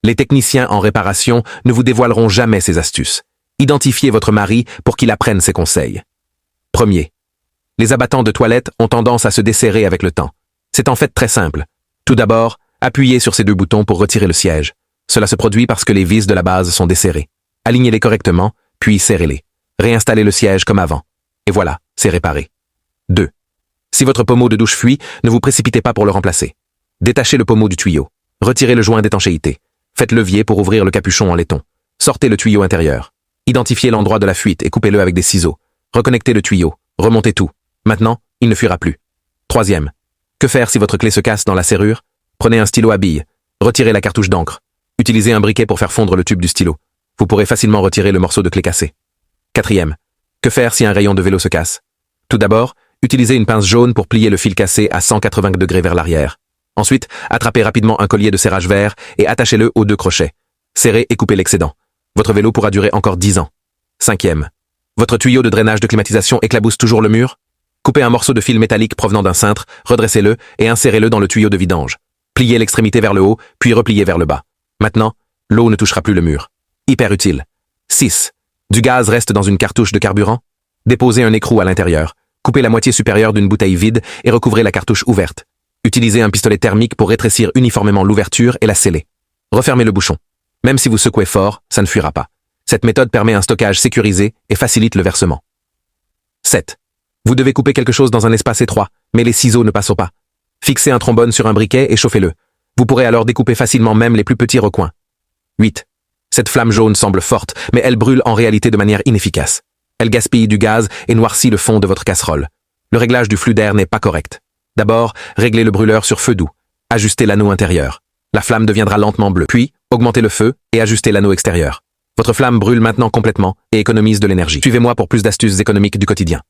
Les techniciens en réparation ne vous dévoileront jamais ces astuces. Identifiez votre mari pour qu'il apprenne ces conseils. Premier. Les abattants de toilette ont tendance à se desserrer avec le temps. C'est en fait très simple. Tout d'abord, appuyez sur ces deux boutons pour retirer le siège. Cela se produit parce que les vis de la base sont desserrées. Alignez-les correctement, puis serrez-les. Réinstallez le siège comme avant. Et voilà, c'est réparé. 2. Si votre pommeau de douche fuit, ne vous précipitez pas pour le remplacer. Détachez le pommeau du tuyau. Retirez le joint d'étanchéité. Faites levier pour ouvrir le capuchon en laiton. Sortez le tuyau intérieur. Identifiez l'endroit de la fuite et coupez-le avec des ciseaux. Reconnectez le tuyau. Remontez tout. Maintenant, il ne fuira plus. 3. Que faire si votre clé se casse dans la serrure? Prenez un stylo à billes. Retirez la cartouche d'encre. Utilisez un briquet pour faire fondre le tube du stylo. Vous pourrez facilement retirer le morceau de clé cassé. 4. Que faire si un rayon de vélo se casse? Tout d'abord, utilisez une pince jaune pour plier le fil cassé à 180 degrés vers l'arrière. Ensuite, attrapez rapidement un collier de serrage vert et attachez-le aux 2 crochets. Serrez et coupez l'excédent. Votre vélo pourra durer encore 10 ans. 5. Votre tuyau de drainage de climatisation éclabousse toujours le mur? Coupez un morceau de fil métallique provenant d'un cintre, redressez-le et insérez-le dans le tuyau de vidange. Pliez l'extrémité vers le haut, puis repliez vers le bas. Maintenant, l'eau ne touchera plus le mur. Hyper utile. 6. Du gaz reste dans une cartouche de carburant? Déposez un écrou à l'intérieur. Coupez la moitié supérieure d'une bouteille vide et recouvrez la cartouche ouverte. Utilisez un pistolet thermique pour rétrécir uniformément l'ouverture et la sceller. Refermez le bouchon. Même si vous secouez fort, ça ne fuira pas. Cette méthode permet un stockage sécurisé et facilite le versement. 7. Vous devez couper quelque chose dans un espace étroit, mais les ciseaux ne passent pas. Fixez un trombone sur un briquet et chauffez-le. Vous pourrez alors découper facilement même les plus petits recoins. 8. Cette flamme jaune semble forte, mais elle brûle en réalité de manière inefficace. Elle gaspille du gaz et noircit le fond de votre casserole. Le réglage du flux d'air n'est pas correct. D'abord, réglez le brûleur sur feu doux. Ajustez l'anneau intérieur. La flamme deviendra lentement bleue. Puis, augmentez le feu et ajustez l'anneau extérieur. Votre flamme brûle maintenant complètement et économise de l'énergie. Suivez-moi pour plus d'astuces économiques du quotidien.